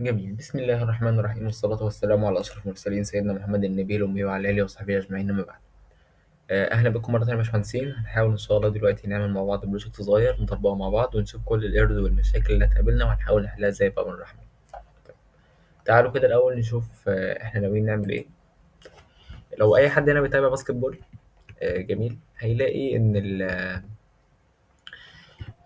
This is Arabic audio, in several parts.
جميل. بسم الله الرحمن الرحيم، والصلاة والسلام على أشرف المرسلين سيدنا محمد النبي الأمي وعلى آله وصحبه أجمعين، أما بعد. أهلا بكم مرة تانية يا باشمهندسين. هنحاول إن شاء الله دلوقتي نعمل مع بعض بروجكت صغير نطبقه مع بعض ونشوف كل الإيرز والمشاكل اللي هتقابلنا وهنحاول نحلها إزاي بأمر الرحمن. طيب، تعالوا كده الأول نشوف إحنا ناويين نعمل إيه. لو أي حد هنا بيتابع باسكت بول جميل، هيلاقي إن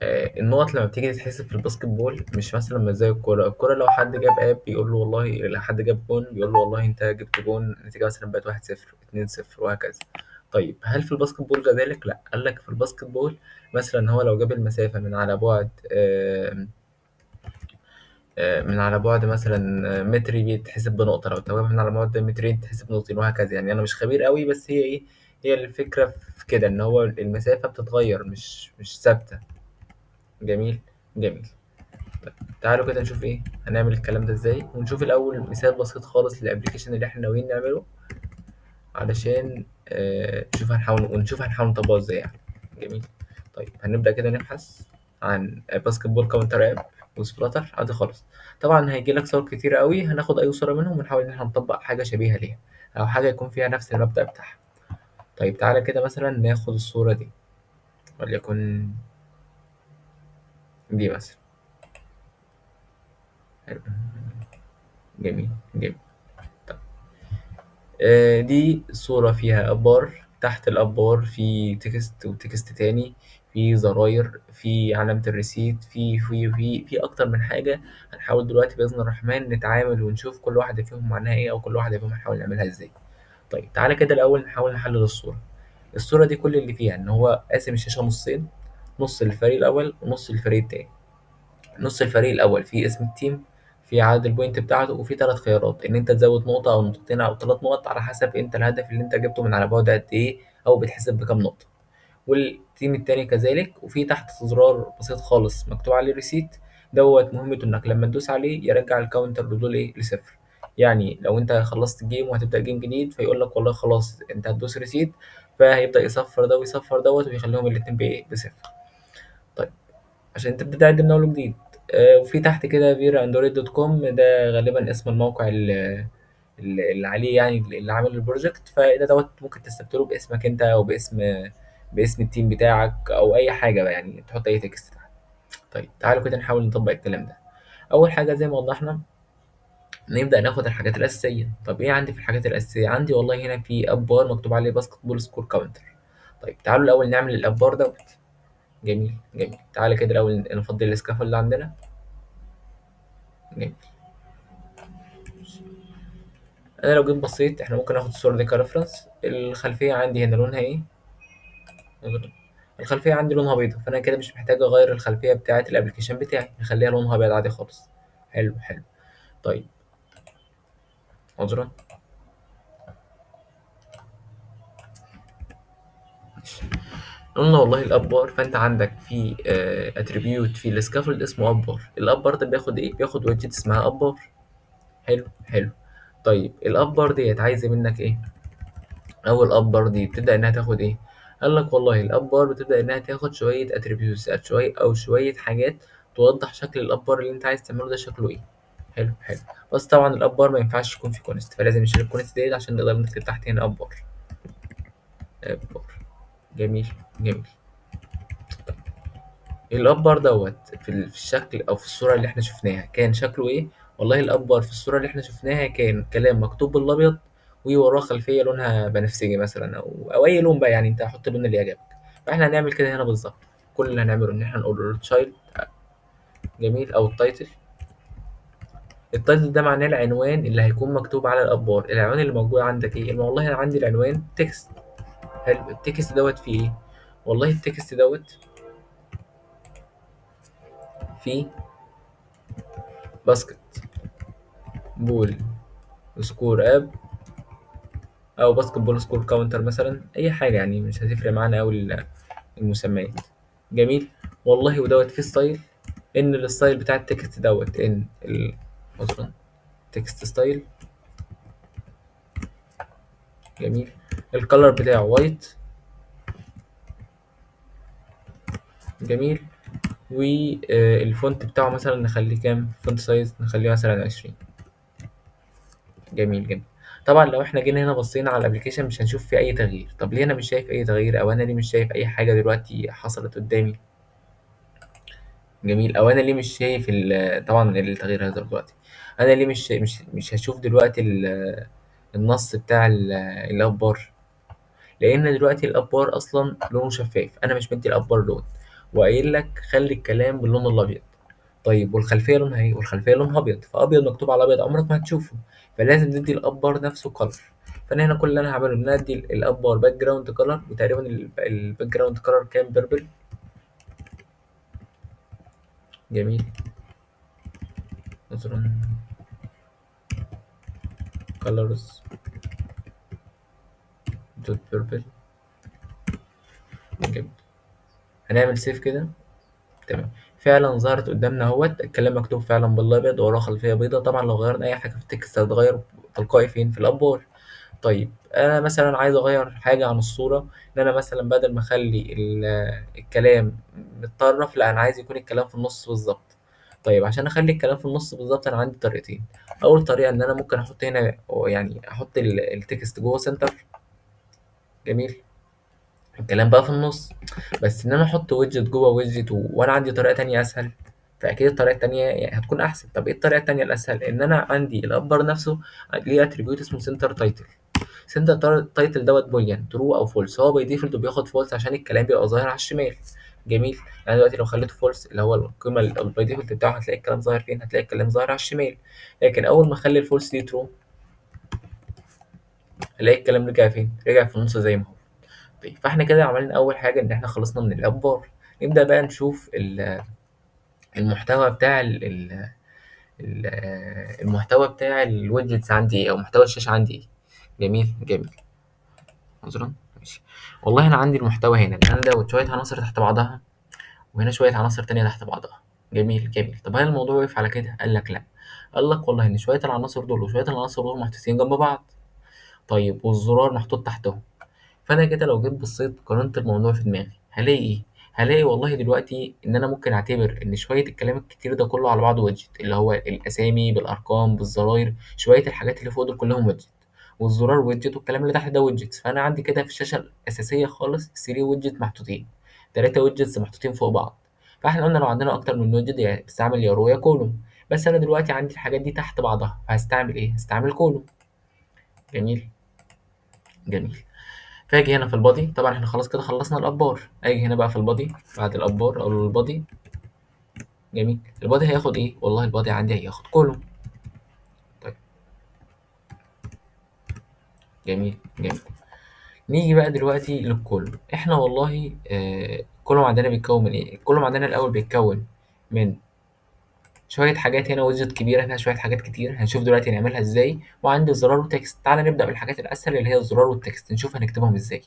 النقط لما بتيجي تتحسب في الباسكت بول مش زي الكورة لو حد جاب بيقول له والله، لو حد جاب جون بيقول له والله انت جبت جون، النتيجة مثلا بقت 1-0 2-0 وهكذا. طيب هل في الباسكت بول كذلك؟ لا، قال لك في الباسكت بول مثلا هو لو جاب المسافة من على بعد مثلا متر بيتحسب بنقطة، لو جابها من على بعد مترين تحسب بنقطتين وهكذا. يعني أنا مش خبير قوي، بس هي إيه، هي الفكرة في كده إن هو المسافة بتتغير مش ثابتة. جميل جميل. تعالوا كده نشوف ايه هنعمل الكلام ده ازاي، ونشوف الاول مثال بسيط خالص للابلكيشن اللي احنا ناويين نعمله علشان نشوف هنحاول نطبقه ازاي يعني. جميل. طيب هنبدأ كده نبحث عن باسكت بول كاونتر اب وسبلاتر عادي خالص. طبعا هيجي لك صور كتيرة قوي، هناخد اي صورة منهم ونحاول ان احنا نطبق حاجة شبيهة ليها او حاجة يكون فيها نفس المبدأ بتاعها. طيب تعالى كده مثلا ناخد الصورة دي، وليكن دي مثلا. حلو. جميل جميل. دي صورة فيها أبار، تحت الأبار في تكست وتكست تاني، في زراير، في علامة الريسيت، في أكتر من حاجة. هنحاول دلوقتي بإذن الرحمن نتعامل ونشوف كل واحدة فيهم معناها إيه، أو كل واحدة فيهم هنحاول نعملها إزاي. طيب تعالى كده الأول نحاول نحلل الصورة. الصورة دي كل اللي فيها إن هو قاسم الشاشة نصين، نص للفريق الأول ونص للفريق التاني. نص الفريق الأول فيه اسم التيم، في عدد البوينت بتاعته، وفي 3 خيارات إن أنت تزود نقطة أو نقطتين أو 3 نقط على حسب أنت الهدف اللي أنت جبته من على بعد قد إيه، أو بتحسب بكام نقطة. والتيم التاني كذلك، وفي تحت زرار بسيط خالص مكتوب عليه ريسيت، دوت مهمته إنك لما تدوس عليه يرجع الكاونتر بدول إيه لصفر. يعني لو أنت خلصت جيم وهتبدأ جيم جديد فيقول لك والله خلاص أنت هتدوس ريسيت، فهيبدأ يصفر ده ويصفر دوت ويخليهم الاتنين بإيه بصفر. طيب عشان انت بتبتدي من اول وجديد. وفي تحت كده فيرا اندرويد دوت كوم، ده غالبا اسم الموقع اللي عليه يعني اللي عامل البروجكت. فده دوت ممكن تستبدله باسمك انت او باسم التيم بتاعك او اي حاجه بقى، يعني تحط اي تكست تحت. طيب تعالوا كده نحاول نطبق الكلام ده. اول حاجه زي ما وضحنا، نبدا ناخد الحاجات الاساسيه. طب ايه عندي في الحاجات الاساسيه؟ عندي والله هنا في اب بار مكتوب عليه باسكت بول سكور كاونتر. طيب تعالوا الاول نعمل الاب بار دوت. جميل جميل. تعالى كده الاول نفضي الاسكافولد اللي عندنا. جميل. انا لو جيت بصيت، احنا ممكن ناخد الصورة دي كريفرنس. الخلفية عندي هنا لونها ايه؟ الخلفية عندي لونها بيضة، فانا كده مش محتاج اغير الخلفية بتاعة الابلكيشن بتاعي، نخليها لونها ابيض عادي خالص. حلو حلو. طيب عذرا. قلنا والله الابار، فانت عندك في اتريبيوت في السكافولد اسمه ابار. الابار ده بياخد ايه؟ بياخد ويدجت اسمها ابار. حلو حلو. طيب الابار ديت عايزه منك ايه؟ اول ابر دي بتبدا انها تاخد ايه؟ قال لك والله الابر بتبدا انها تاخد شويه اتريبيوتس، شويه حاجات توضح شكل الابر اللي انت عايز تعمله ده شكله ايه. حلو حلو. بس طبعا الابر ما ينفعش يكون في كونست، فلازم نشيل الكونست ديت عشان نقدر نكتب تحت هنا ابر. ابر. جميل جميل. الابر دوت في الشكل او في الصوره اللي احنا شفناها كان شكله ايه؟ والله الابر في الصوره اللي احنا شفناها كان كلام مكتوب بالابيض، ووراه خلفيه لونها بنفسجي مثلا او اي لون بقى، يعني انت حط اللون اللي يعجبك. فاحنا هنعمل كده هنا بالظبط. كل اللي هنعمله ان احنا نقول تشايلد. جميل. او التايتل. التايتل ده معناه العنوان اللي هيكون مكتوب على الابار. العنوان اللي موجود عندك ايه؟ والله انا عندي العنوان تكست. حلو. التكست دوت فيه ايه؟ والله التكست دوت فيه باسكت بول سكور اب، او باسكت بول سكور كاونتر مثلا، اي حاجه يعني مش هتفرق معانا قوي المسميات. جميل. والله ودوت في ستايل، ان الستايل بتاع التكست دوت ان اصلا تكست ستايل. جميل. الكالر بتاعه وايت. جميل. والفونت بتاعه مثلا نخليه كام؟ فونت سايز نخليه مثلا 20. جميل جدا. طبعا لو احنا جينا هنا بصينا على الابلكيشن مش هنشوف فيه اي تغيير. طب ليه انا مش شايف اي تغيير، او انا ليه مش شايف اي حاجه دلوقتي حصلت قدامي؟ جميل. او انا ليه مش شايف طبعا التغيير هيظهر دلوقتي. انا ليه مش هشوف دلوقتي النص بتاع الابار؟ لان دلوقتي الابار اصلا لونه شفاف، انا مش مدي الابار لون، وقايل لك خلي الكلام باللون الابيض. طيب والخلفيه لونها ايه؟ والخلفيه لونها ابيض، فابيض مكتوب على ابيض عمرك ما هتشوفه، فلازم ندي الابار نفسه كلر. فانا هنا كل اللي انا هعمله ان أنا ادي الابار باك جراوند كلر، وتقريبا الباك جراوند كلر كام؟ بيربل. جميل. مثلا colors دوت بيربل. جميل. هنعمل سيف كده. تمام. فعلا ظهرت قدامنا اهوت، الكلام مكتوب فعلا بالابيض وراه خلفيه بيضاء. طبعا لو غيرنا اي حاجه في التكست هتتغير تلقائي فين؟ في الابار. طيب انا مثلا عايز اغير حاجه عن الصوره، ان انا مثلا بدل ما اخلي الكلام متطرف، لا انا عايز يكون الكلام في النص بالظبط. طيب عشان اخلي الكلام في النص بالظبط انا عندي طريقتين. اول طريقه ان انا ممكن احط هنا، يعني احط التكست جوه سنتر. جميل. الكلام بقى في النص. بس ان انا احط ويدجت جوه ويدجت وانا عندي طريقه تانية اسهل، فاكيد الطريقه التانية يعني هتكون احسن. طب ايه الطريقه التانية الاسهل؟ ان انا عندي الابر نفسه ليه اتريبيوت اسمه سنتر تايتل. سنتر تايتل دوت بوليان ترو او فولس، هو باي ديفولت بياخد فولس عشان الكلام بيبقى ظاهر على الشمال. جميل. يعني دلوقتي لو خليته فولس اللي هو القيمه الباي ديفولت بتاعه، هتلاقي الكلام ظاهر فين؟ هتلاقي الكلام ظاهر على الشمال. لكن اول ما اخلي الفولس دي ترو، هلاقي الكلام رجع فين؟ رجع في النص زي ما هو. طيب فاحنا كده عملنا اول حاجه ان احنا خلصنا من الابار. نبدا بقى نشوف المحتوى بتاع ال- المحتوى بتاع الويدجتس عندي ايه، او محتوى الشاشه عندي ايه. جميل جميل. عذرا. ماشي. والله انا عندي المحتوى هنا، انا دوت شويه عناصر تحت بعضها، وهنا شويه عناصر تانية تحت بعضها. جميل جميل. طب هل الموضوع وقف على كده؟ قال لك لا. قال لك والله ان شويه العناصر دول وشويه العناصر دول محطوطين جنب بعض. طيب والزرار محطوط تحتهم. فانا كده لو جيت بصيت قارنت الموضوع في دماغي هلاقي ايه؟ هلاقي والله دلوقتي ان انا ممكن اعتبر ان شويه الكلام الكتير ده كله على بعضه ويدجت، اللي هو الاسامي بالارقام بالزراير، شويه الحاجات اللي فوق دول كلهم ويدجت، والزرار ويدجت، والكلام اللي تحت ده ويدجت. فانا عندي كده في الشاشه الاساسيه خالص 3 ويدجت محطوطين، 3 ويدجتس محطوطين فوق بعض. فاحنا قلنا لو عندنا اكتر من ويدجت يعني بستعمل يا رو يا كولوم. بس انا دلوقتي عندي الحاجات دي تحت بعضها، فهستعمل ايه؟ هستعمل كولوم. جميل جميل. فاجي هنا في البادي، طبعا احنا خلاص كده خلصنا الابار. اجي هنا بقى في البادي، بعد الابار اقول له البادي. جميل. البادي هياخد ايه؟ والله البادي عندي هياخد كولوم. طيب. جميل جميل. نيجي بقى دلوقتي للكولوم. احنا والله الكولوم عندنا بيتكون من ايه؟ الكولوم عندنا الاول بيتكون من شويه حاجات. هنا ويدجت كبيره فيها شويه حاجات كتير، هنشوف دلوقتي نعملها ازاي. وعندي زرار وتكست. تعالى نبدا بالحاجات الاسهل اللي هي الزرار والتكست، نشوف هنكتبهم ازاي.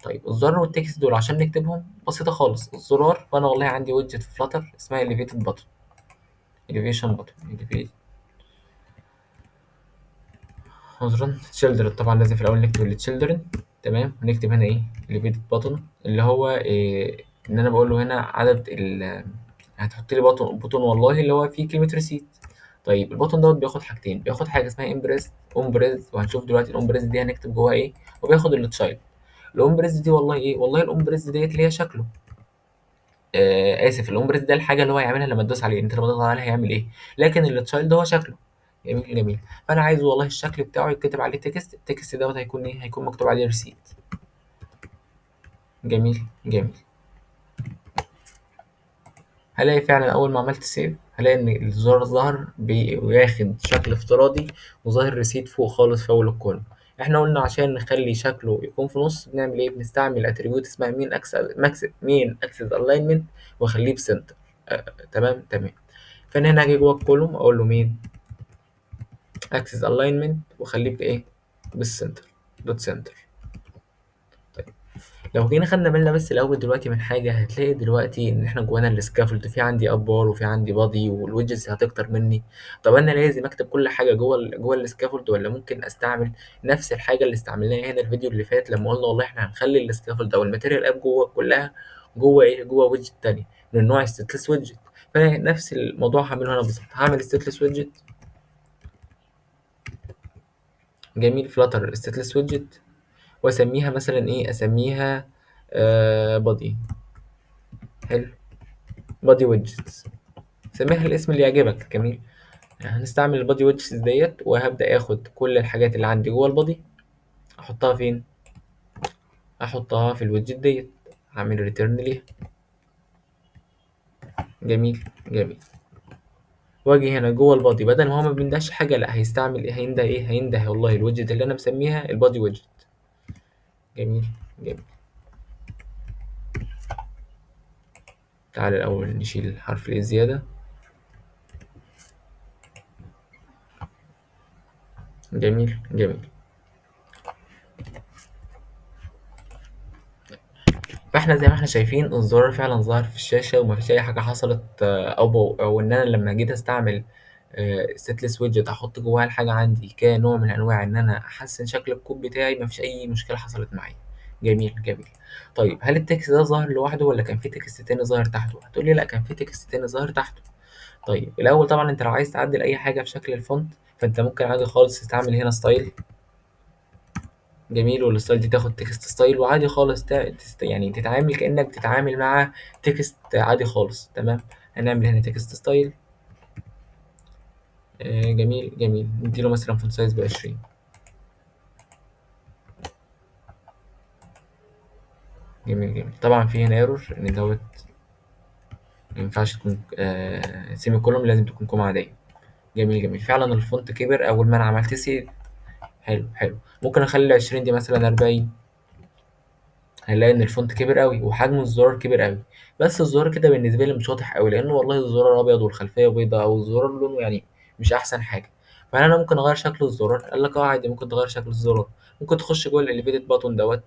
طيب الزرار والتكست دول عشان نكتبهم بسيطة خالص. الزرار، فأنا والله عندي ويدجت في فلاتر اسمها elevated button. elevation button elevate. عذرا children. طبعا لازم في الأول نكتب children. تمام. ونكتب هنا إيه؟ elevated button اللي هو إيه؟ إن أنا بقول له هنا عدد هتحط لي بوتون والله اللي هو فيه كلمة ريسيت. طيب البوتون دوت بياخد حاجتين، بياخد حاجة اسمها امبريز امبريز، وهنشوف دلوقتي الامبريز دي هنكتب جواها إيه. وبياخد التشايلد. الامبريز دي والله إيه؟ والله الامبريز ديت اللي هي شكله. اسف، الامبريس ده الحاجه اللي هو هيعملها لما تدوس عليه. انت لما تضغط عليه هيعمل ايه؟ لكن التشايلد هو شكله. جميل جميل. فانا عايز والله الشكل بتاعه يتكتب عليه تكست. التكست دوت هيكون ايه؟ هيكون مكتوب عليه ريسيت. جميل جميل. هلاقي فعلا اول ما عملت سيف هلاقي ان الزرار ظهر بياخد شكل افتراضي، وظاهر ريسيت فوق خالص في اول الكولوم. احنا قلنا عشان نخلي شكله يكون في نص بنعمل ايه؟ بنستعمل اتريبيوت اسمها مين اكسس الاينمنت، واخليه بسنتر. تمام تمام. فانا هنا هاجي جوه الكولوم اقول له مين اكسس الاينمنت، واخليه بايه؟ بالسنتر. دوت سنتر. طيب لو جينا خدنا بالنا بس الاول دلوقتي من حاجه، هتلاقي دلوقتي ان احنا جوانا السكافولد، في عندي اب بار وفي عندي بادي، والويدجز هتكتر مني. طب انا لازم اكتب كل حاجه جوه السكافولد، ولا ممكن استعمل نفس الحاجه اللي استعملناها هنا الفيديو اللي فات لما قلنا والله احنا هنخلي السكافولد او الماتيريال اب جوه كلها جوه ايه؟ جوه ويدجت تاني. للنوع ستاتلس ويدجت. فانا نفس الموضوع هعمله هنا بالظبط، هعمل ستاتلس ويدجت. جميل، فلاتر ستاتلس ويدجت، واسميها مثلا ايه، اسميها بادي. حلو، بادي ويدجتس، سميها الاسم اللي يعجبك. جميل. هنستعمل البادي ويدجتس ديت، وهبدا اخد كل الحاجات اللي عندي جوه البادي، احطها فين؟ احطها في الويدجت ديت، هعمل ريتيرن ليها. جميل جميل. واجي هنا جوه البادي، بدل ما هو ما بيندهش حاجه، لا هيستعمل ايه، هينده ايه، هينده والله الويدجت اللي انا مسميها البادي ويدجت. جميل جميل. تعالى الاول نشيل الحرف الايه زياده. جميل جميل. فاحنا زي ما احنا شايفين الزرار فعلا ظهر في الشاشه، ومفيش اي حاجه حصلت، او ان انا لما جيت استعمل ستلس ويدجت احط جواها الحاجه عندي كنوع من انواع ان انا احسن شكل الكود بتاعي، مفيش اي مشكله حصلت معايا. جميل جميل. طيب هل التكست ده ظاهر لوحده ولا كان في تكست تاني ظاهر تحته؟ هتقول لي لا، كان في تكست تاني ظاهر تحته. طيب الاول طبعا انت لو عايز تعدل اي حاجه في شكل الفونت، فانت ممكن عادي خالص تستعمل هنا ستايل. جميل، والستايل دي تاخد تكست ستايل، وعادي خالص يعني تتعامل كأنك بتتعامل مع تكست عادي خالص. تمام. هنعمل هنا تكست ستايل. جميل جميل، نديله مثلا فont سايز ب20. جميل جميل. طبعا في هنا ايرور ان دوت ما ينفعش تكون سيمي كولوم، لازم تكون كومة عادية. جميل جميل. فعلا الفونت كبر اول ما انا عملت سيف. حلو حلو. ممكن اخلي 20 دي مثلا 40. هنلاقي ان الفونت كبر قوي وحجم الزرار كبر قوي. بس الزرار كده بالنسبه لي مش واضح قوي، لانه والله الزرار ابيض والخلفيه بيضاء، او الزرار لونه يعني مش احسن حاجه. فانا ممكن اغير شكل الزرار. قال لك اه عادي، ممكن تغير شكل الزرار. ممكن تخش جوه الاليفيتد باتون دوت.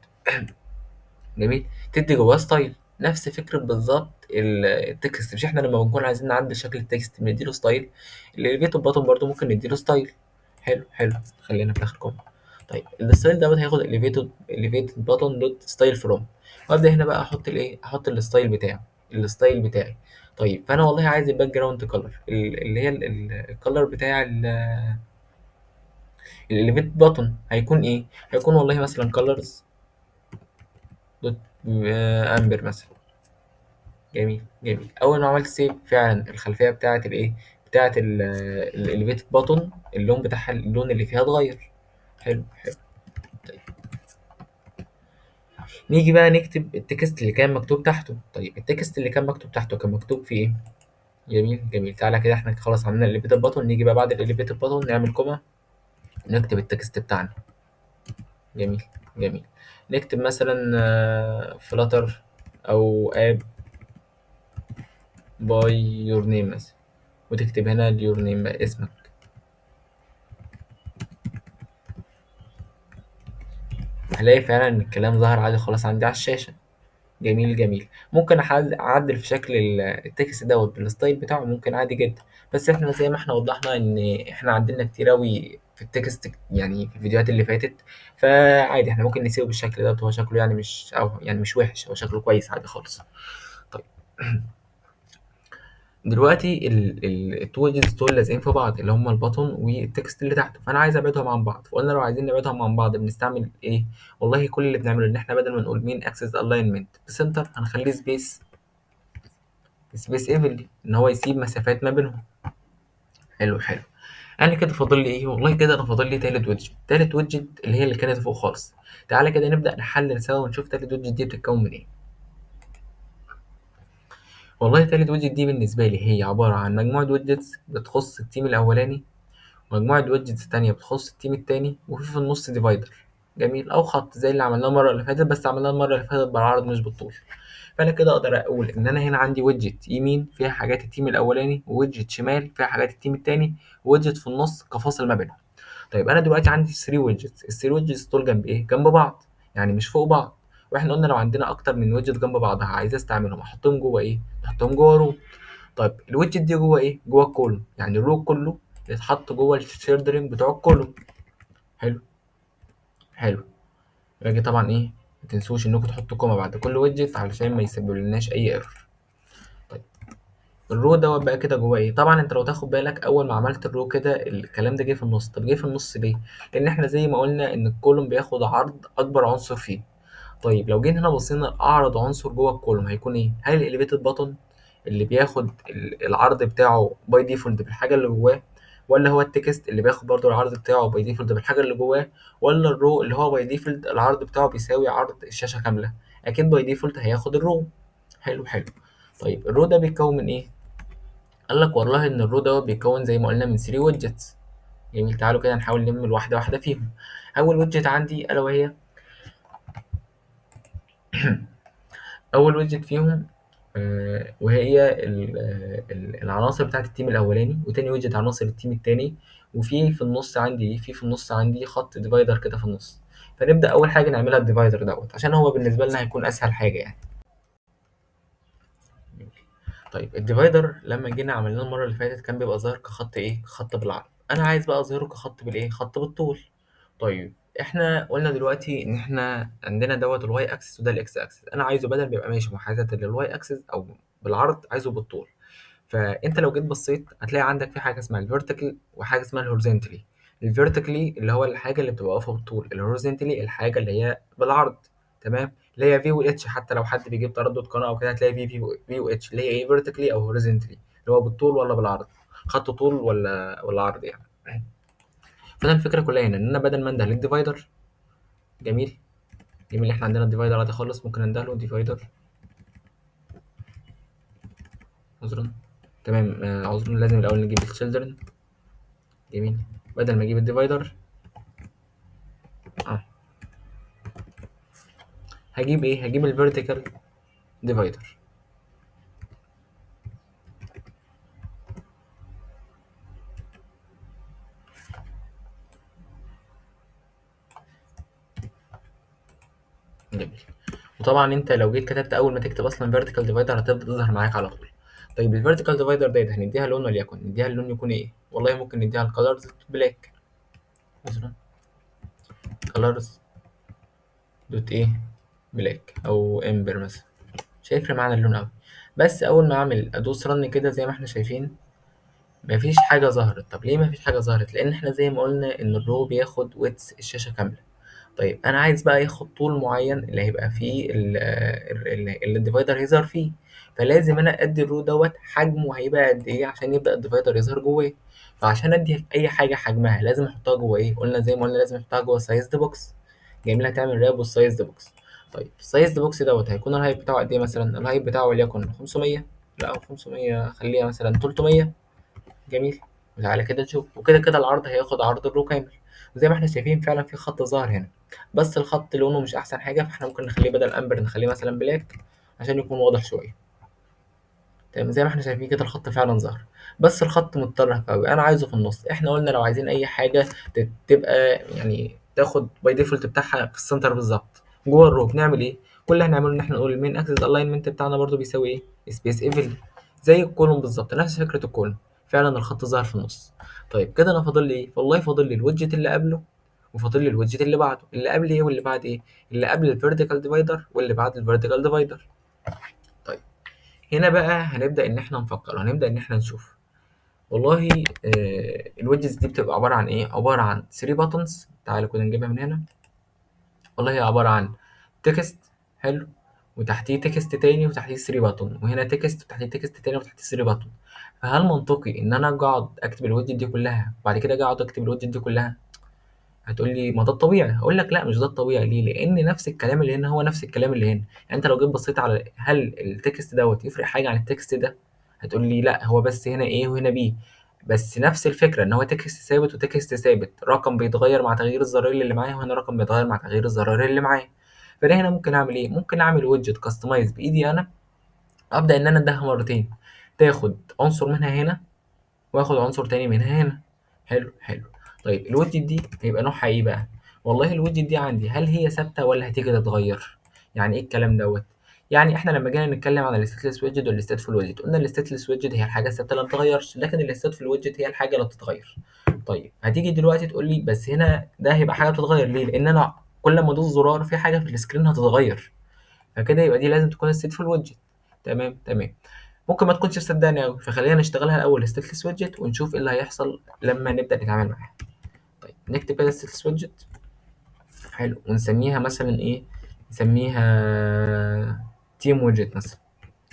جميل، تدي جواه ستايل، نفس فكره بالظبط التكست. مش احنا لما بنكون عايزين نعدل شكل التكست بنديله ستايل؟ الاليفيتد باتون برضو ممكن نديله ستايل. حلو حلو. خلينا في اخر كومنت. طيب الستايل دوت هياخد elevated button دوت ستايل فروم، وابدا هنا بقى احط الايه، احط الستايل بتاعه، الستايل بتاعي. طيب فانا والله عايز الباك جراوند كلر، اللي هي الكلر بتاع الاليفيت بutton هيكون ايه؟ هيكون والله مثلا colors دوت امبر مثلا. جميل جميل. اول ما عملت سيف فعلا الخلفيه بتاعه الايه، بتاعه الاليفيت بutton، اللون بتاعها، اللون اللي فيها اتغير. حلو حلو. طيب نيجي بقى نكتب التكست اللي كان مكتوب تحته. طيب التكست اللي كان مكتوب تحته كان مكتوب فيه ايه؟ جميل جميل. تعالى كده احنا خلاص عملنا الاليفيتر باتون، نيجي بقى بعد الاليفيتر باتون نعمل كوما، نكتب التكست بتاعنا. جميل جميل. نكتب مثلا فلاتر او اب باي يور نيم مثلا، وتكتب هنا اليور نيم بقى اسمك. هلاقي فعلا ان الكلام ظهر عادي خلاص عندي على الشاشة. جميل جميل. ممكن اعدل في شكل التكست دوت بالستايل بتاعه، ممكن عادي جدا. بس احنا زي ما احنا وضحنا ان احنا عندنا كتير اوي في التكست يعني في الفيديوهات اللي فاتت، فعادي احنا ممكن نسيبه بالشكل دوت. هو شكله يعني مش، او يعني مش وحش، هو شكله كويس عادي خالص. طيب دلوقتي التو ويدجز دول لازقين في بعض، اللي هم البطن والتكست اللي تحته، فانا عايز ابعدهم عن بعض. فقلنا لو عايزين نبعدهم عن بعض بنستعمل ايه؟ والله كل اللي بنعمله ان احنا بدل ما نقول مين اكسس الاينمنت بسنتر، هنخليه سبيس ايفنلي، ان هو يسيب مسافات ما بينهم. حلو حلو. انا كده فاضل لي ايه؟ والله كده انا فاضل لي تالت ويدجت اللي هي اللي كانت فوق خالص. تعالى كده نبدا نحلل سوا ونشوف تالت ويدجت دي بتتكون من ايه. والله تالت ويدجت دي بالنسبه لي هي عباره عن مجموعه ويدجتس بتخص التيم الاولاني، مجموعة ويدجتس تانية بتخص التيم التاني، وفي النص ديفايدر. جميل، أو خط زي اللي عملناه المرة اللي فاتت، بس عملناه المرة اللي فاتت بالعرض مش بالطول. فأنا كده أقدر أقول إن أنا هنا عندي ويدجت يمين فيها حاجات التيم الأولاني، وويدجت شمال فيها حاجات التيم التاني، وويدجت في النص كفاصل ما بينهم. طيب أنا دلوقتي عندي 3 ويدجتس، ال 3 ويدجتس دول جنب إيه؟ جنب بعض، يعني مش فوق بعض. واحنا قلنا لو عندنا اكتر من ويدجت جنب بعضها عايز استعملهم احطهم جوه ايه؟ احطهم جوه رو. طيب الويدجت دي جوه ايه؟ جوه الكولوم، يعني الرو كله يتحط جوه الشيردرين بتوع الكولوم. حلو حلو. باجي طبعا ايه، ما تنسوش انكم تحطوا كوما بعد كل ويدجت علشان ما يسبب لناش اي ايرور. طيب الرو دوت بقى كده جواه ايه. طبعا انت لو تاخد بالك اول ما عملت الرو كده الكلام ده جه في النص. طب جه في النص ليه؟ لان احنا زي ما قلنا ان الكولوم بياخد عرض اكبر عنصر فيه. طيب لو جينا هنا بصينا اعرض عنصر جوه الكولوم هيكون ايه؟ هل الاليفيتد باتون اللي بياخد العرض بتاعه باي ديفولت بالحاجه اللي جواه، ولا هو التكست اللي بياخد برضو العرض بتاعه باي ديفولت بالحاجه اللي جواه، ولا الرو اللي هو باي ديفولت العرض بتاعه بيساوي عرض الشاشه كامله؟ اكيد باي ديفولت هياخد الرو. حلو حلو. طيب الرو ده بيتكون من ايه؟ قال لك والله ان الرو ده بيتكون زي ما قلنا من 3 ويدجتس. جميل، تعالوا كده نحاول نعمل واحده واحده فيهم. اول ويدجت عندي الا وهي اول ويدجت فيهم وهي العناصر بتاعت التيم الاولاني، وتاني ويدجت عناصر التيم التاني، في النص عندي خط ديفايدر كده في النص. فنبدا اول حاجه نعملها الديفايدر دوت عشان هو بالنسبه لنا هيكون اسهل حاجه يعني. طيب الديفايدر لما جينا عملناه المره اللي فاتت كان بيبقى ظاهر كخط ايه؟ خط بالعرض. انا عايز بقى اظهره كخط بالايه؟ خط بالطول. طيب احنا قلنا دلوقتي ان احنا عندنا دوت الواي اكسس وده الاكس اكسس. انا عايزه بدل بيبقى ماشي محاذاه للواي اكسس او بالعرض، عايزه بالطول. فانت لو جيت بصيت هتلاقي عندك في حاجه اسمها الفيرتيكال وحاجه اسمها الهوريزونتالي. الفيرتيكالي اللي هو الحاجه اللي بتبقى واقفه بالطول، الهوريزونتالي الحاجه اللي هي بالعرض. تمام، اللي هي في واتش. حتى لو حد بيجيب تردد قناه او كده هتلاقي في واتش اللي هي ايه؟ فيرتيكالي او هوريزونتالي، اللي هو بالطول ولا بالعرض، خط طول ولا عرض يعني. فانا الفكره كلها هنا ان انا بدل ما انده للديفايدر. جميل. جميل، احنا عندنا الديفايدر عادي خالص، ممكن انده له ديفايدر. عذرا. تمام، عذرا لازم الاول نجيب التشيلدرن. جميل. بدل ما اجيب الديفايدر اه هجيب ايه؟ هجيب الفيرتيكال ديفايدر. جميل. وطبعا انت لو جيت كتبت اول ما تكتب اصلا فيرتيكال ديفايدر هتبدا تظهر معاك على طول. طيب الفيرتيكال ديفايدر ديت هنديها لون وليكن نديها اللون يكون ايه؟ والله ممكن نديها الكالرز بلاك مثلا. كالرز دوت ايه؟ بلاك او امبر مثلا. مش هيفرق معانا اللون قوي. بس اول ما اعمل ادوس رن كده زي ما احنا شايفين مفيش حاجه ظهرت. طب ليه مفيش حاجه ظهرت؟ لان احنا زي ما قلنا ان الرو بياخد ويتس الشاشه كامله. طيب انا عايز بقى ياخد طول معين اللي هيبقى فيه اللي الديفايدر هيظهر فيه. فلازم انا ادي الرو دوت حجمه هيبقى قد ايه عشان يبدا الديفايدر يظهر جواه. فعشان ادي اي حاجه حجمها لازم احطها جوه ايه؟ قلنا زي ما قلنا لازم احطها جوه سايزد بوكس. جميل، هتعمل راب والسايزد بوكس. طيب السايزد بوكس دوت هيكون الهايت بتاعه قد ايه؟ مثلا الهايت بتاعه وليكن 500. لا 500 خليها مثلا 300. جميل. وتعالى كده نشوف، وكده كده العرض هياخد عرض الرو كامل. وزي ما احنا شايفين فعلا في خط ظاهر هنا، بس الخط لونه مش احسن حاجه، فاحنا ممكن نخليه بدل امبر نخليه مثلا بلاك عشان يكون واضح شويه. تمام، زي ما احنا شايفين كده الخط فعلا ظهر، بس الخط متطرف قوي. انا عايزه في النص. احنا قلنا لو عايزين اي حاجه تبقى يعني تاخد باي ديفولت بتاعها في السنتر بالظبط جوه الرو، نعمل ايه؟ كل اللي هنعمله ان احنا نقول المين اكسس الاينمنت بتاعنا برضو بيساوي ايه؟ سبيس ايفل. زي الكولوم بالظبط، نفس فكره الكولوم. فعلا الخط ظهر في النص. طيب كده انا فاضل لي ايه؟ والله فاضل لي الويدجت اللي قبله وفاضل لي الويدجت اللي بعده. اللي قبل ايه واللي بعد ايه؟ اللي قبل الفيرتيكال ديفايدر واللي بعد الفيرتيكال ديفايدر. طيب هنا بقى هنبدأ إن إحنا نفكر وهنبدأ إن إحنا نشوف. والله الويدجز دي بتبقى عبارة عن إيه؟ عبارة عن 3 باتونز. تعالوا كده نجيبها من هنا. والله هي عبارة عن تكست. حلو. وتحتيه تكست تاني وتحتيه 3 باتون، وهنا تكست وتحتيه تكست تاني وتحتيه 3 باتون. فهل منطقي إن أنا أقعد أكتب الويدجت دي كلها وبعد كده أقعد أكتب الويدجت دي كلها؟ هتقول لي ما ده الطبيعي. هقول لك لا، مش ده الطبيعي. ليه؟ لان نفس الكلام اللي هنا هو نفس الكلام اللي هنا. يعني انت لو جيت بصيت على هل التكست دوت يفرق حاجه عن التكست ده، هتقول لي لا، هو بس هنا ايه وهنا بي. بس نفس الفكره ان هو تكست ثابت وتكست ثابت، رقم بيتغير مع تغيير الزراير اللي معاه وهنا رقم بيتغير مع تغيير الزراير اللي معاه. فانا هنا ممكن اعمل ايه؟ ممكن اعمل ويدجت كاستمايز بايدي انا. ابدا ان انا اديها مرتين، تاخد عنصر منها هنا واخد عنصر تاني منها هنا. حلو حلو. طيب الويدجت دي هيبقى نوعها ايه بقى؟ والله الويدجت دي عندي هل هي ثابته ولا هتيجي تتغير؟ يعني ايه الكلام دوت؟ يعني احنا لما جينا نتكلم عن الستاتلس ويدجت والستاتفول ويدجت قلنا الستاتلس ويدجت هي الحاجه الثابته اللي ما بتتغيرش، لكن الستاتفول ويدجت هي الحاجه اللي بتتغير. طيب هتيجي دلوقتي تقول لي بس هنا ده هيبقى حاجه بتتغير ليه؟ لان انا كل ما ادوس زرار في حاجه في السكرين هتتغير، فكده يبقى دي لازم تكون الستاتفول ويدجت. تمام تمام. ممكن ما تكونش مصدقني قوي، فخلينا نشتغلها الاول ستاتلس ويدجت ونشوف ايه اللي هيحصل لما نبدا نتعامل معاها. طيب نكتب كده ستاتلس ويدجت. حلو، ونسميها مثلا ايه؟ نسميها تيم ويدجت مثلا،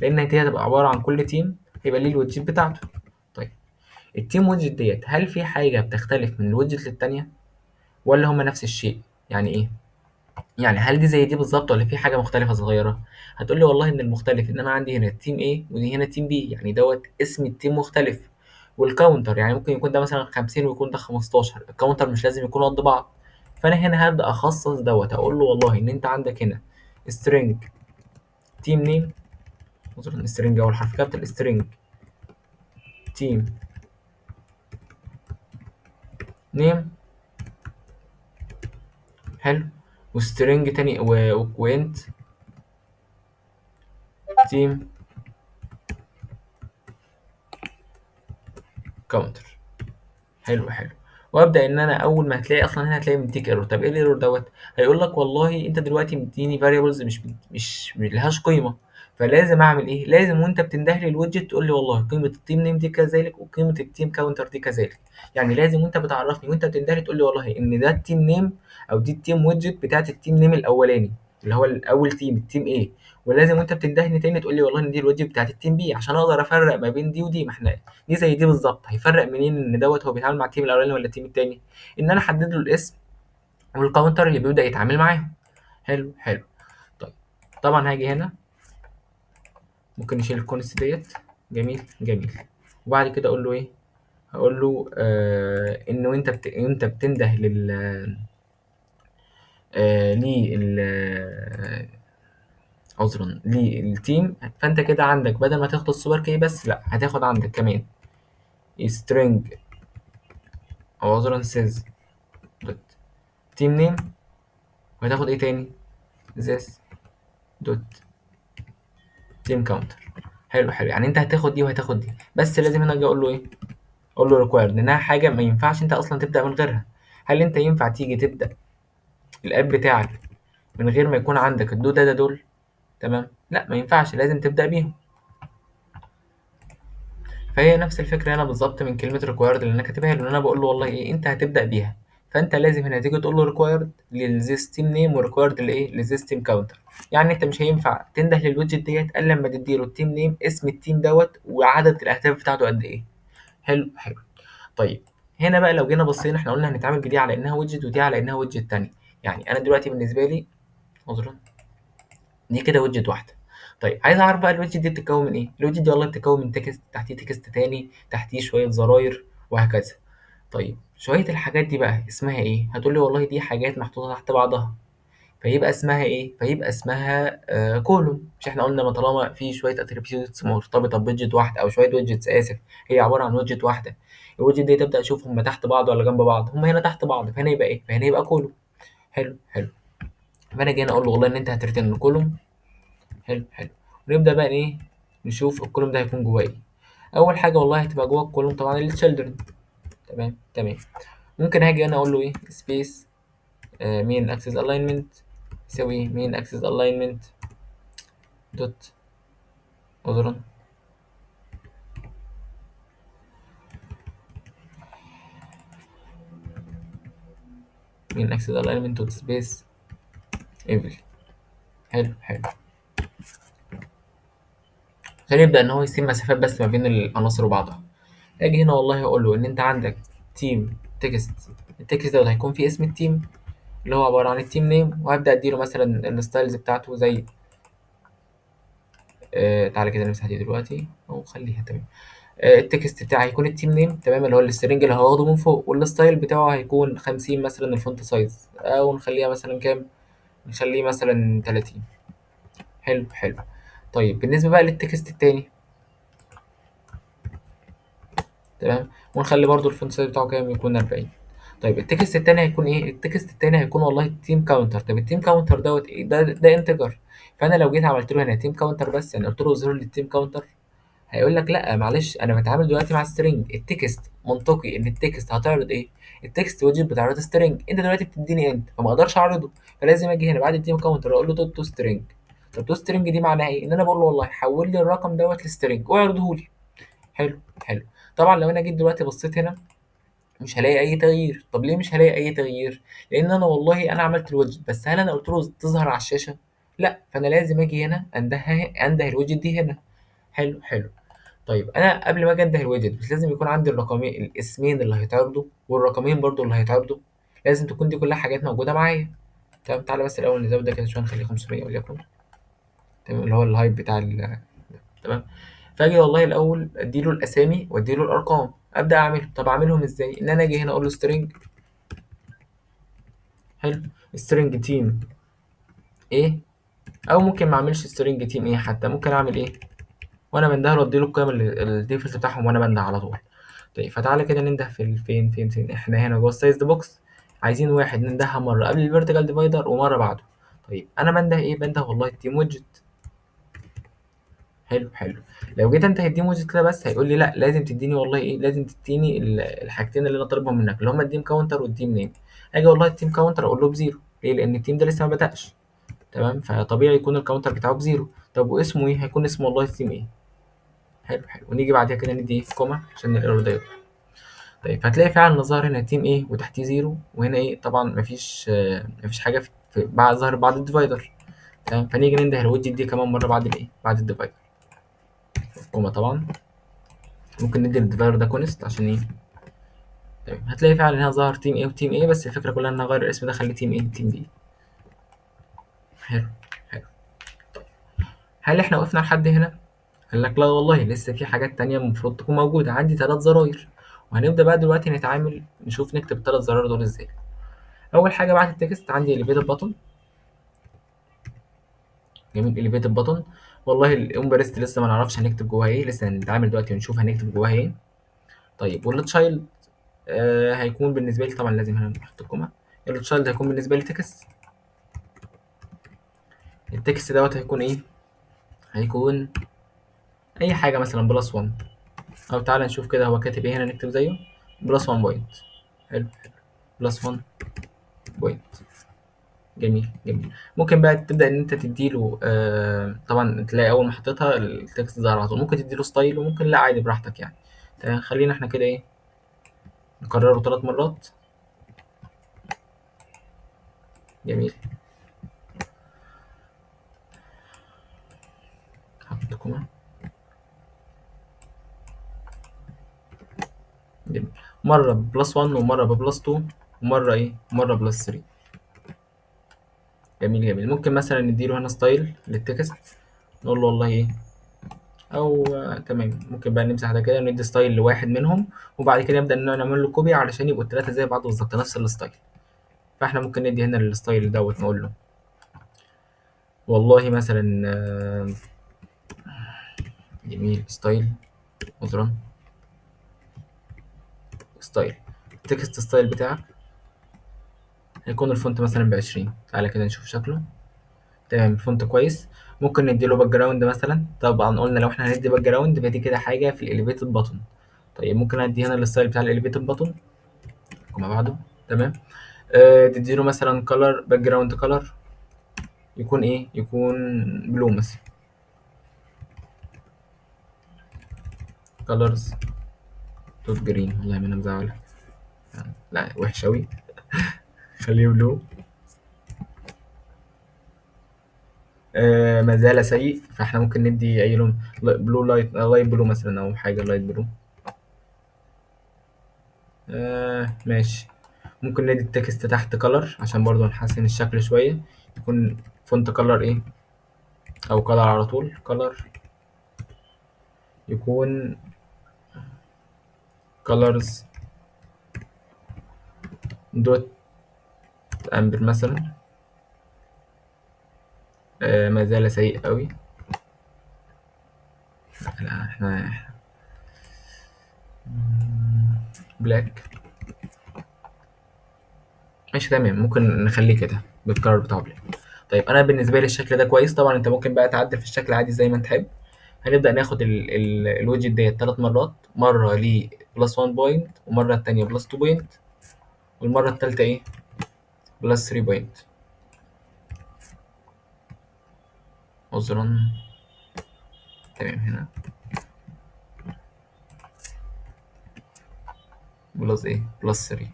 لان دي هتبقى عباره عن كل تيم هيبقى ليه الويدجت بتاعته. طيب التيم ويدجت ديت هل في حاجه بتختلف من الويدجت للتانيه ولا هما نفس الشيء؟ يعني ايه؟ يعني هل دي زي دي بالظبط ولا في حاجه مختلفه صغيره؟ هتقول لي والله ان المختلف ان انا عندي هنا تيم A ودي هنا تيم B، يعني دوت اسم التيم مختلف. والكاونتر يعني ممكن يكون ده مثلا 50 ويكون ده 15، الكاونتر مش لازم يكونوا قد بعض. فانا هنا هبدا اخصص دوت، اقول له والله ان انت عندك هنا string team name، مثلا string اول حرف كابيتال string team name. حلو. وسترنج تاني وانت تيم كاونتر. حلو حلو. وابدا ان انا اول ما هتلاقي اصلا هنا هتلاقي مديك ايرور. طب ايه الايرور دوت؟ هيقول لك والله انت دلوقتي مديني فاريبلز مش ملهاش قيمه. فلازم اعمل ايه؟ لازم وانت بتنده لي الويدجت تقول لي والله قيمه التيم نيم دي كذلك وقيمه التيم كاونتر دي كذلك. يعني لازم وانت بتعرفني وانت بتنده لي تقول لي والله ان ده التيم نيم او دي التيم ويدجت بتاعت التيم نيم الاولاني اللي هو الاول تيم التيم ايه. ولازم وانت بتندهني تاني تقول لي والله ان دي الويدجت بتاعت التيم بي عشان اقدر افرق ما بين دي ودي. ما احنا دي زي دي بالظبط. هيفرق منين ان دوت هو بيتعامل مع التيم الاولاني ولا التيم التاني؟ ان انا احدد له الاسم والكاونتر اللي بيبدا يتعامل معاهم. حلو حلو. طيب طبعا هاجي هنا ممكن نشيل الكونست ديت. جميل جميل. وبعد كده اقول له ايه؟ هقول له انه انت بتنده لل لل عذرا للتيم. فانت كده عندك بدل ما تاخد السوبر كي بس، لا هتاخد عندك كمان string او عذرا says دوت تيم نيم. وهتاخد ايه تاني؟ this دوت تيم كاونتر. حلو حلو. يعني انت هتاخد دي وهتاخد دي، بس لازم هنا اجي اقول له ايه؟ اقول له ريكوايرد انها حاجه ما ينفعش انت اصلا تبدا من غيرها. هل انت ينفع تيجي تبدا الاب بتاعك من غير ما يكون عندك الدو ده دول؟ تمام، لا ما ينفعش، لازم تبدا بيهم. فهي نفس الفكره هنا بالظبط من كلمه ريكوايرد اللي انا كاتبها له، ان انا بقول له والله ايه انت هتبدا بيها. فانت لازم هنا تيجي تقول له ريكوايرد للسيستم نيم وريكوايرد لايه للسيستم كاونتر. يعني انت مش هينفع تنده للويدجت ديت الا لما تديله التيم نيم اسم التيم دوت وعدد الاهداف بتاعته قد ايه. حلو حلو. طيب هنا بقى لو جينا بصينا احنا قلنا هنتعامل بدي على انها ويدجت ودي على انها ويدجت تانية. يعني انا دلوقتي بالنسبه لي عذرا دي كده ويدجت واحده. طيب عايز اعرف بقى الويدجت دي بتتكون من ايه؟ الويدجت دي والله بتتكون من تكست، تحتيه تكست تاني، تحتيه شويه زراير وهكذا. طيب شويه الحاجات دي بقى اسمها ايه؟ هتقول لي والله دي حاجات محطوطه تحت بعضها. فيبقى اسمها ايه؟ فيبقى اسمها كولوم. مش احنا قلنا ما طالما في شويه اتريبيوتس مرتبطه بويدجت واحده او شويه ويدجتس اسف، هي عباره عن ويدجت واحده. الويدجت دي تبدا اشوف هم تحت بعض ولا جنب بعض. هم هنا تحت بعض، فهنا يبقى ايه؟ فهنا يبقى كولوم. حلو حلو. فانا جاي اقول له والله ان انت هترتن كولوم. حلو حلو. ونبدا بقى ايه؟ نشوف الكولوم ده هيكون جواه ايه. اول حاجه والله هتبقى جوه الكولوم طبعا التشيلدرن. تمام تمام. ممكن هاجي انا اقول له ايه؟ سبيس مين اكسس الاينمنت يساوي مين اكسس الاينمنت دوت عذرا مين اكسس الاينمنت دوت سبيس ايفل. حلو حلو. خلينا نبدا ان هو يسيب مسافات بس ما بين العناصر وبعضها. اجي هنا والله اقول له ان انت عندك تيم تكست. التكست دوت هيكون فيه اسم التيم اللي هو عباره عن التيم نيم، وهبدا اديله مثلا الستايلز بتاعته زي تعالى كده نمسح دي دلوقتي او خليها تمام. التكست بتاعي هيكون التيم نيم تمام اللي هو السترنج اللي هواخده من فوق، والستايل بتاعه هيكون 50 مثلا الفونت سايز، او نخليها مثلا كام؟ نخليه مثلا 30. حلو حلو. طيب بالنسبه بقى للتكست التاني تمام، ونخلي برضو الفونت سايز بتاعه كام؟ يكون 40. طيب التكست التاني هيكون ايه؟ التكست التاني هيكون والله التيم كاونتر. طب التيم كاونتر دوت ايه؟ ده انتجر. فانا لو جيت عملت له هنا تيم كاونتر بس، يعني قلت له اظهر لي التيم كاونتر، هيقول لك لا معلش انا بتعامل دلوقتي مع سترينج. التكست منطقي ان التكست هتعرض ايه؟ التكست ويدجت بتعرض سترينج، انت دلوقتي بتديني انت فما اقدرش اعرضه. فلازم اجي هنا بعد التيم كاونتر اقول له دوت تو سترينج. طب تو سترينج دي معناها ايه؟ ان انا بقول له والله حول لي الرقم دوت لسترينج واعرضه لي. حلو حلو. طبعا لو انا جيت دلوقتي بصيت هنا مش هلاقي اي تغيير. طب ليه مش هلاقي اي تغيير؟ لان انا والله انا عملت الويدجت، بس هل انا قلت له تظهر على الشاشه؟ لا، فانا لازم اجي هنا انده الويدجت دي هنا. حلو حلو. طيب انا قبل ما اجي انده الويدجت مش لازم يكون عندي الرقمين الاسمين اللي هيتعرضوا والرقمين برضو اللي هيتعرضوا؟ لازم تكون دي كلها حاجات موجوده معايا. تمام. تعالى بس الاول نزود ده كده شويه، نخليه 500 وليكن. تمام، اللي هو الهايب بتاع تمام. فاجي والله الاول اديله الاسامي واديله الارقام، ابدا اعمل. طب اعملهم ازاي؟ ان انا اجي هنا اقول له سترينج. حلو. سترينج تيم ايه، او ممكن ما اعملش سترينج تيم ايه، حتى ممكن اعمل ايه وانا بنده له، اديله القيم الديفولت بتاعهم وانا بنده على طول. طيب فتعالى كده ننده في فين احنا هنا جوه السايز بوكس. عايزين واحد نندهها مره قبل الفيرتيكال ديفايدر ومره بعده. طيب انا بنده ايه؟ بنده والله التيم ويدجت. حلو حلو. لو جيت انت هتديني ويدجت كده بس هيقول لي لا، لازم تديني والله ايه، لازم تديني الحاجتين اللي انا طالبهم منك اللي هم التيم كاونتر والتيم نيم. اجي والله التيم كاونتر اقول له بزيرو. ليه؟ لان التيم ده لسه ما بدأش. تمام، فطبيعي يكون الكاونتر بتاعه بزيرو. طب واسمه ايه؟ هيكون اسمه والله التيم ايه. حلو حلو. ونيجي بعدها كده ندي ايه كوما عشان الايرور ده يطلع. طيب هتلاقي فعلا ظهر هنا تيم ايه وتحتيه زيرو، وهنا ايه طبعا مفيش حاجه بعد ظهر بعد الديفايدر. تمام، فنيجي ننده الويدجت دي كمان مره بعد الايه، بعد الديفايدر. كوما طبعا. ممكن ندي الديفايدر ده كونست عشان ايه. تمام، هتلاقي فعلا هنا ظهر تيم ايه وتيم ايه، بس الفكره كلها ان انا اغير الاسم ده اخليه تيم ايه، تيم بي. حلو حلو. هل احنا وقفنا لحد هنا؟ قال لك لا والله لسه في حاجات تانية المفروض تكون موجودة. عندي 3 زراير، وهنبدأ بقى دلوقتي نتعامل نشوف نكتب ال3 زراير دول ازاي. أول حاجة بعد التكست عندي elevated button. جميل، elevated button. والله الامبرست لسه ما نعرفش هنكتب جواها ايه، لسه هنتعامل دلوقتي ونشوف هنكتب جواها ايه. طيب والتشايلد هيكون بالنسبة لي طبعا لازم هنا نحط الكومة. التشايلد هيكون بالنسبة لي تكست. التكست دوت هيكون ايه؟ هيكون أي حاجة مثلا بلس 1. أو تعالى نشوف كده هو كاتب ايه هنا نكتب زيه. بلس 1 بوينت. حلو. بلس 1 بوينت. جميل جميل. ممكن بقى تبدأ إن أنت تديله طبعا تلاقي أول ما حطيتها التكست ظهر على طول. ممكن تديله ستايل وممكن لا، عادي براحتك يعني. خلينا احنا كده إيه نكرره 3 مرات. جميل. هحط كوما. جميل. مرة بلس 1 ومرة ببلس 2 ومرة إيه، مرة بلس 3. جميل جميل. ممكن مثلا نديله هنا ستايل للتكست، نقول له والله إيه، أو تمام. ممكن بقى نمسح ده كده وندي ستايل لواحد منهم، وبعد كده نبدأ إن نعمل له كوبي علشان يبقوا ال3 زي بعض بالظبط نفس الستايل. فاحنا ممكن ندي هنا الستايل دوت نقول له والله مثلا جميل ستايل عذرا ستايل. التكست ستايل بتاعك هيكون الفونت مثلا ب20. تعالى كده نشوف شكله. تمام، الفونت كويس. ممكن نديله باك جراوند مثلا. طبعا قلنا لو احنا هندي باك جراوند فدي كده حاجه في الاليفيتد بutton. طيب ممكن ادي هنا الستايل بتاع الاليفيتد بutton وما بعده. تمام. تديله مثلا كلر، باك جراوند كلر يكون ايه، يكون بلو مثلا. كلرز دوت جرين. والله ما انا مزعلها لا وحش اوي. خليه بلو. ما زال سيء، فاحنا ممكن ندي اي لون. بلو لايت، لايت بلو مثلا او حاجه لايت بلو. ماشي. ممكن ندي التكست تحت كلر عشان برضو نحسن الشكل شويه. يكون فونت كلر ايه، او كلر على طول كلر. يكون كلرز دوت امبر مثلا. ما زال سيء قوي. لا احنا بلاك. ماشي تمام، ممكن نخليه كده بالكلر بتاعه بلاك. طيب انا بالنسبه لي الشكل ده كويس. طبعا انت ممكن بقى تعدل في الشكل عادي زي ما انت تحب. هنبدا ناخد الويدجت ديت 3 مرات. مره ل بلس 1 بوينت، ومره التانيه بلس 2 بوينت، والمره التالته ايه، بلس 3 بوينت. عذرا. تمام، هنا بلس ايه، بلس 3.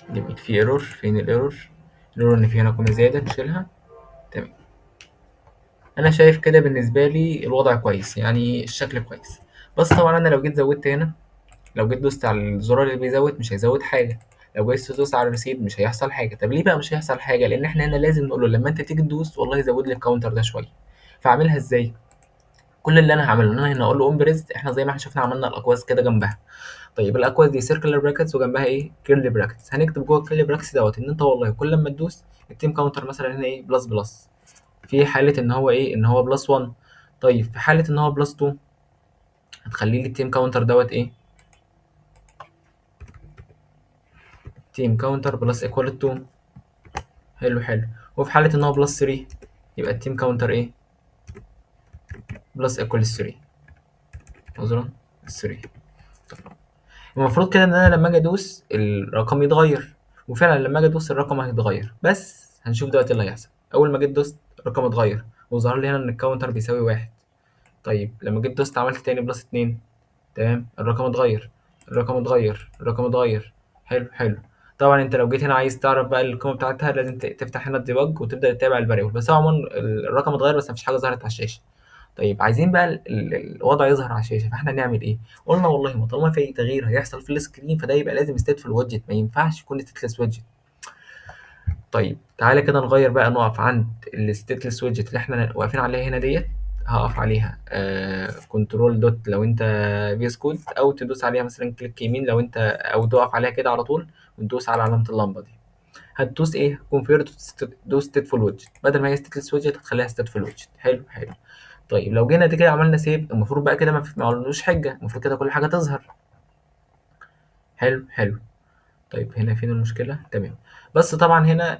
جميل. في ايرور، فين الايرور؟ الايرور ان في هنا قيمة زيادة، نشيلها. تمام. انا شايف كده بالنسبة لي الوضع كويس، يعني الشكل كويس. بس طبعا انا لو جيت زودت هنا، لو جيت دوست على الزرار اللي بيزود مش هيزود حاجة، لو جيت تدوس على الريسيت مش هيحصل حاجة. طب ليه بقى مش هيحصل حاجة؟ لان احنا هنا لازم نقول له لما انت تيجي تدوس والله زود لي الكاونتر ده شوية. فاعملها ازاي؟ كل اللي انا هعمله ان انا هنا اقول له اون بريست، احنا زي ما احنا شفنا عملنا الاقواس كده جنبها. طيب الاكواز دي سيركلر براكتس وجنبها ايه، كيرلي براكتس. هنكتب جوه الكيرلي براكتس دوت ان انت والله كل ما تدوس التيم كاونتر مثلا هنا ايه، بلس بلس، في حاله ان هو ايه، ان هو بلس 1. طيب في حاله ان هو بلس 2 هتخلي لي التيم كاونتر دوت ايه، تيم كاونتر بلس ايكوال 2. حلو حلو. وفي حاله ان هو بلس 3 يبقى التيم كاونتر ايه، بلس ايكوال 3. عذرا، 3. المفروض كده ان انا لما اجي ادوس الرقم يتغير، وفعلا لما اجي ادوس الرقم هيتغير. بس هنشوف دلوقتي اللي هيحصل. اول ما جيت دوست الرقم اتغير وظهر لي هنا ان الكاونتر بيساوي 1. طيب لما جيت دوست عملت تاني بلس 2، تمام، الرقم اتغير، الرقم اتغير، الرقم اتغير. حلو حلو. طبعا انت لو جيت هنا عايز تعرف بقى القيمه بتاعتها لازم تفتح هنا الديباج وتبدا تتابع الفاريبل. بس هو عموما الرقم اتغير بس مفيش حاجه ظهرت على الشاشه. طيب عايزين بقى الوضع يظهر على الشاشه، فاحنا نعمل ايه؟ قلنا والله ما طالما في تغيير هيحصل في السكرين فده يبقى لازم ستيتفul ويدجت، ما ينفعش يكون ستيتلس ويدجت. طيب تعالى كده نغير بقى، نقف عند الستيتلس ويدجت اللي احنا واقفين عليها هنا ديت. هقف عليها كنترول دوت لو انت فيس كود، او تدوس عليها مثلا كليك يمين لو انت، او تقف عليها كده على طول وتدوس على علامه اللمبه دي. هتدوس ايه، كونفير دوس ستيتفul ويدجت، بدل ما هي ستيتلس ويدجت هتخليها ستيتفul ويدجت. حلو حلو. طيب لو جينا دي كده عملنا سيف، المفروض بقى كده ما قلناش حاجه، المفروض كده كل حاجه تظهر. حلو حلو. طيب هنا فين المشكله؟ تمام. بس طبعا هنا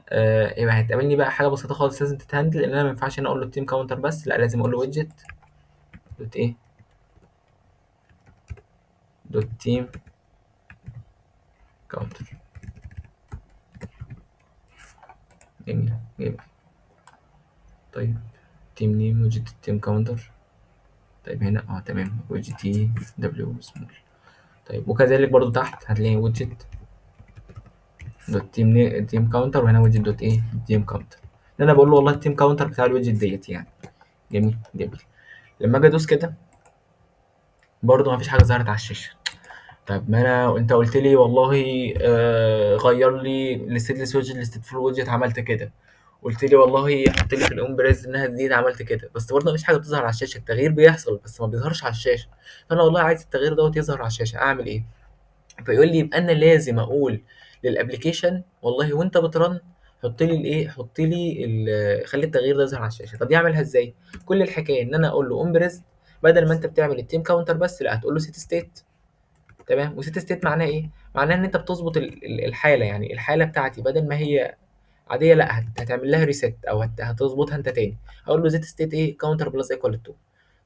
يبقى هتقابلني بقى حاجه بسيطه خالص لازم تتهندل، ان انا ما ينفعش هنا اقول له التيم كاونتر بس، لا لازم اقول له ويدجت دوت ايه، دوت تيم كاونتر. جميل جميل. طيب تيم نيم ويدجت تيم كاونتر. طيب هنا تمام، ويدجت تي دبليو سمول. طيب وكذلك برضو تحت هتلاقي ويدجت دوت تيم كاونتر، وهنا ويدجت دوت ايه، تيم كاونتر. انا بقول له والله التيم كاونتر بتاع الويدجت ديت يعني. جميل جميل. لما اجي ادوس كده برضو مفيش حاجه ظهرت على الشاشه. طب ما انا انت قلت لي والله غير لي الستيتلس ويدجت لستيتفول ويدجت، عملت كده. قلت لي والله حط لي في الاون بريز انها تزيد، عملت كده. بس برضه مفيش حاجه بتظهر على الشاشه، التغيير بيحصل بس ما بيظهرش على الشاشه. فانا والله عايز التغيير دوت يظهر على الشاشه، اعمل ايه؟ فيقول لي يبقى انا لازم اقول للابلكيشن والله وانت بترن حط لي الايه، حط لي خلي التغيير ده يظهر على الشاشه. طب يعملها ازاي؟ كل الحكايه ان انا اقول له اون بريز، بدل ما انت بتعمل التيم كاونتر بس لا هتقول له سيت ستيت. تمام. وسيت ستيت معناه ايه؟ معناه ان انت بتظبط الحاله، يعني الحاله بتاعتي بدل ما هي عاديه لا هتعمل لها ريست او هتظبطها انت تاني. اقول له زيت ستيت ايه، كاونتر بلس ايكوال 2.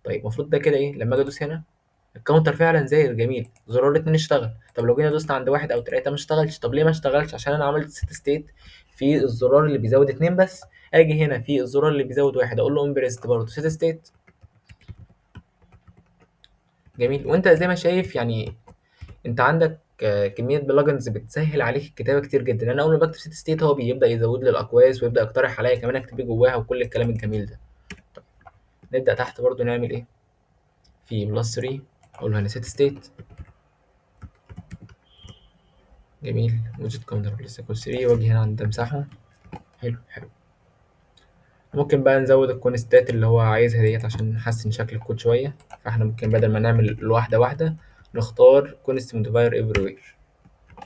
طيب المفروض ده كده ايه، لما اجي ادوس هنا الكاونتر فعلا زي جميل، زرار الاتنين اشتغل. طب لو جينا دوست عند واحد او تلاته ما اشتغلش. طب ليه ما اشتغلش؟ عشان انا عملت سيت ستيت في الزرار اللي بيزود اتنين بس. اجي هنا في الزرار اللي بيزود واحد اقول له اون بريست برضه سيت ستيت. جميل. وانت زي ما شايف يعني انت عندك كميه بلجنز بتسهل عليك الكتابه كتير جدا. انا اول ما بكتب سيت ستيت هو بيبدا يزود لي الاقواس ويبدا يقترح عليا كمان اكتب ايه جواها وكل الكلام الجميل ده. طيب نبدا تحت برضو نعمل ايه، في بلس 3 اقول له هنا سيت ستيت. جميل. وجد كاونتر بلس 3 واجي هنا عند امسحه. حلو حلو. ممكن بقى نزود الكونستات اللي هو عايزها ديت عشان نحسن شكل الكود شويه. فاحنا ممكن بدل ما نعمل الواحده واحده نختار كونست موديفاير ايفري وير.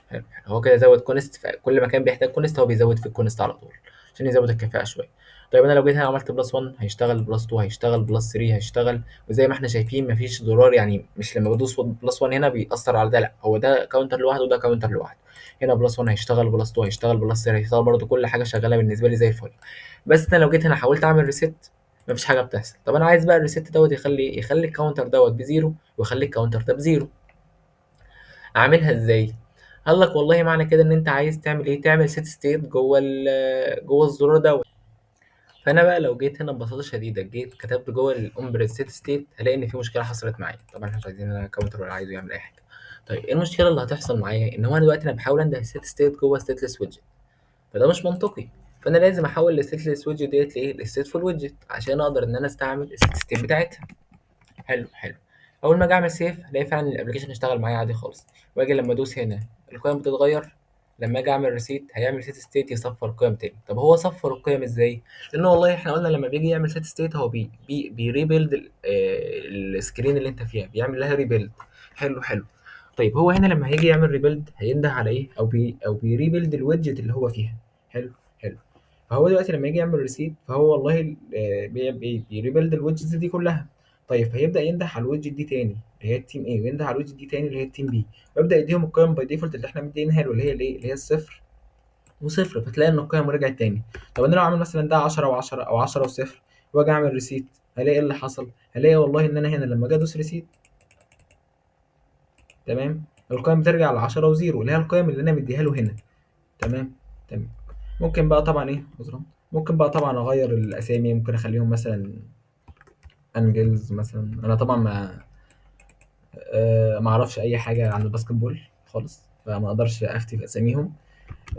حلو حلو. هو كده زود كونست، في كل مكان بيحتاج كونست هو بيزود في الكونست على طول عشان يزود الكفاءة شوية. طيب انا لو جيت هنا عملت بلس 1 هيشتغل، بلس 2 هيشتغل، بلس 3 هيشتغل. وزي ما احنا شايفين مفيش زرار، يعني مش لما بدوس بلس 1 هنا بيأثر على ده، لا هو ده كاونتر لوحده وده كاونتر لوحده. هنا بلس 1 هيشتغل، بلس 2 هيشتغل، بلس 3 هيشتغل، برضه كل حاجة شغالة بالنسبة لي زي الفل. بس انا لو جيت هنا حاولت اعمل ريست مفيش حاجة بتحصل. طب انا عايز بقى الريست دوت يخلي الكاونتر دوت بزيرو ويخلي الكاونتر ده بزيرو. اعملها ازاي؟ قال لك والله معنى كده ان انت عايز تعمل ايه، تعمل سيت ستيت جوه جوه الزرار دوت. فانا بقى لو جيت هنا ببساطه شديده جيت كتبت جوه الاومبريت سيت ستيت، هلاقي ان في مشكله حصلت معايا. طبعا احنا مش عايزين انا كاونتر ولا عايزه يعمل اي حاجه. طيب ايه المشكله اللي هتحصل معايا؟ ان هو انا دلوقتي انا بحاول انده السيت ستيت جوه ستيتلس ويدجت، فده مش منطقي. فانا لازم احول الستيتلس ويدجت ديت لايه، لستيتفول ويدجت، عشان اقدر ان انا استعمل الست ستيت بتاعتها. حلو حلو. اول ما اجي اعمل سيف الاقي فعلا الابلكيشن اشتغل معايا عادي خالص. واجي لما ادوس هنا القيم بتتغير. لما اجي اعمل ريسيت هيعمل سيت ستيت يصفر القيم تاني. طب هو صفر القيم ازاي؟ لانه والله احنا قلنا لما بيجي يعمل سيت ستيت هو بيريبيلد السكرين اللي انت فيها، بيعمل لها ريبيلد. حلو حلو. طيب هو هنا لما هيجي يعمل ريبيلد هينده على ايه، او بيريبيلد الويدجت اللي هو فيها. حلو حلو. فهو دلوقتي لما يجي يعمل ريسيت فهو والله بيريبيلد الويدجز دي كلها. طيب فيبدا ينده على الويدجت دي تاني اللي هي التيم ايه، وينده على الويدجت دي تاني اللي هي التيم بي، ويبدا يديهم القيم باي ديفولت اللي احنا مدينها له، اللي هي الايه، اللي هي الصفر وصفر. فتلاقي ان القيم رجعت تاني. طب انا لو عامل مثلا ده 10 و10 او 10 وصفر، واجي اعمل ريسيت، هلاقي ايه اللي حصل؟ هلاقي والله ان انا هنا لما اجي ادوس ريسيت، تمام، القيم بترجع ل 10 وزيرو اللي هي القيم اللي انا مديها له هنا. تمام تمام. ممكن بقى طبعا ايه عذرا، ممكن بقى طبعا اغير الاسامي، ممكن اخليهم مثلا انجلز مثلا. انا طبعا ما اعرفش اي حاجه عن الباسكت بول خالص، فما اقدرش افتي في اساميهم.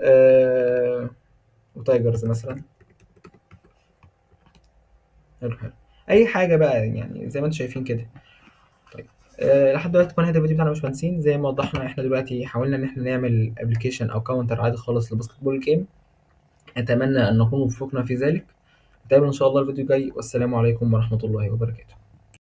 آه وتايجرز مثلا. حلو حلو. اي حاجه بقى يعني زي ما انتم شايفين كده. طيب لحد دلوقتي كان هذا الفيديو بتاعنا مش مهندسين. زي ما وضحنا احنا دلوقتي حاولنا ان احنا نعمل ابلكيشن او كاونتر عادي خالص للباسكت بول جيم. اتمنى ان نكون وفقنا في ذلك. نتقابل ان شاء الله الفيديو الجاي، والسلام عليكم ورحمه الله وبركاته.